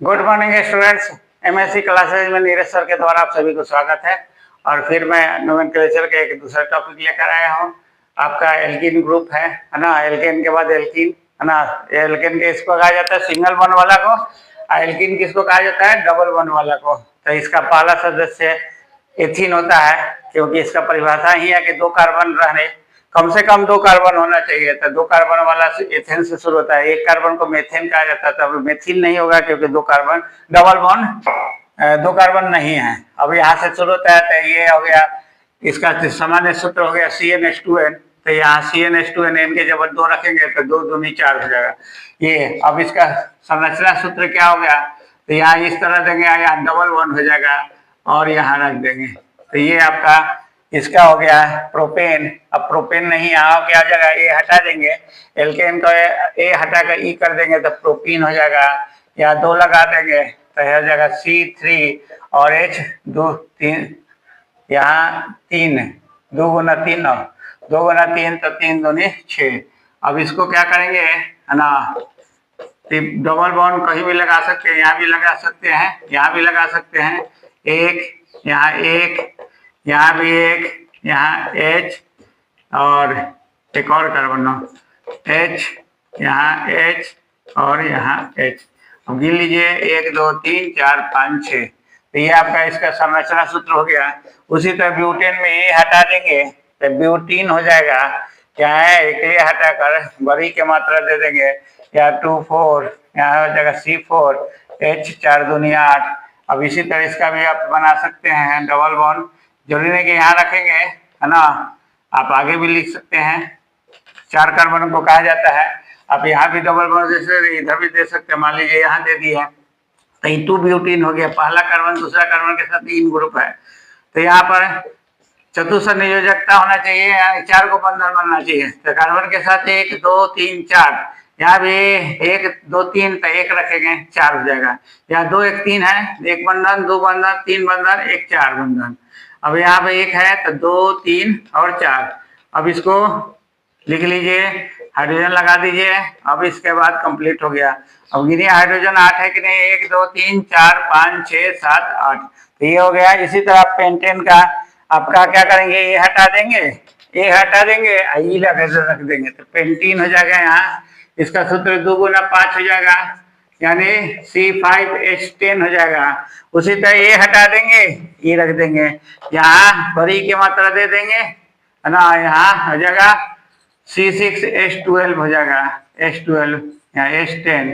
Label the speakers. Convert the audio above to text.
Speaker 1: Good morning students. MSc classes में Neeraj sir के द्वारा आप सभी को स्वागत है। और फिर मैं नोमेनक्लेचर के एक दूसरा टॉपिक लेकर आया हूँ। आपका एल्कीन ग्रुप है ना। एल्केन के बाद एल्कीन है ना। एल्केन के इसको कहा जाता है सिंगल बॉन्ड वाला को, एल्कीन किसको कहा जाता है डबल बॉन्ड वाला को। तो इसका पहला सदस्य एथीन होता है, क्योंकि इसका परिभाषा ही है कि दो कार्बन रहने, कम से कम दो कार्बन होना चाहिए। तो दो कार्बन वाला एथेन से शुरू होता है। एक कार्बन को मेथेन कहा जाता है, तब मेथिल नहीं होगा क्योंकि दो कार्बन डबल बॉन्ड दो कार्बन नहीं है। अब यहाँ से शुरू होता है तो ये हो गया, इसका सामान्य सूत्र हो गया CnH2n। तो यहाँ CnH2n के जब दो रखेंगे तो दो दूनी चार हो जाएगा ये। अब इसका संरचना सूत्र क्या हो गया, तो यहाँ इस तरह देंगे, यहाँ डबल बॉन्ड हो जाएगा और यहाँ रख देंगे। तो ये आपका इसका हो गया प्रोपेन। अब प्रोपेन नहीं, यहाँ क्या हो जाएगा, ए हटा देंगे, एल्केन को ए हटा कर ई कर देंगे तो प्रोपीन हो जाएगा। यहाँ दो लगा देंगे तो हो जाएगा C3 और H दो तीन, यहाँ तीन, दो गुना तीन और दो गुना तीन तो तीन दूनी 6। अब इसको क्या करेंगे है ना, डबल बॉन्ड कहीं भी लगा सकते हैं, यहाँ भी लगा सकते हैं, यहाँ भी लगा सकते हैं। एक यहाँ भी एक, यहाँ H और एक और कार्बन H, यहाँ H और यहाँ H। अब गिन लीजिए 1 2 3 4 5 6। तो ये आपका इसका संरचना सूत्र हो गया। उसी तरह ब्यूटेन में ये हटा देंगे तो ब्यूटीन हो जाएगा। क्या है, एक ये हटाकर बड़ी की मात्रा दे देंगे, या 2 4, यहाँ हो जाएगा C4 H 4 दूनी 8। अब इसी तरह इसका भी आप बना सकते हैं डबल बॉन्ड। जरूरी नहीं कि यहाँ रखेंगे है ना, आप आगे भी लिख सकते हैं। 4 कार्बन को कहा जाता है। आप यहाँ भी डबल बॉन्ड जैसे इधर भी दे सकते हैं। मान लीजिए यहाँ दे दिए तो 2 ब्यूटीन हो गया। पहला कार्बन दूसरा कार्बन के साथ 3 ग्रुप है। तो यहाँ पर चतुसंयोजकता होना चाहिए, यहाँ 4 को बंधन बनना चाहिए। तो कार्बन के साथ 1 2 3 4, यहाँ भी 1 2 3 तो 1 रखेंगे 4 हो जाएगा। यहाँ 2 1 3 है, 1 बंधन 2 बंधन 3 बंधन 1 4 बंधन। अब यहाँ पे 1 है तो 2 3 और 4। अब इसको लिख लीजिए, हाइड्रोजन लगा दीजिए। अब इसके बाद कंप्लीट हो गया। अब गिनिए हाइड्रोजन 8 है कि नहीं, 1 2 3 4 5 6 7 8। तो ये हो गया। इसी तरह पेंटेन का आपका क्या करेंगे, ये हटा देंगे, ये हटा देंगे, ई लगा रख देंगे तो पेंटीन हो जाएगा। यहाँ इसका सूत्र 2 गुना 5 हो जाएगा, यानी C5H10 हो जाएगा। उसी तरह ये हटा देंगे, ये रख देंगे, यहाँ बड़ी की मात्रा दे देंगे है ना, यहाँ हो जाएगा C6H12 हो जाएगा, H12 यहाँ H10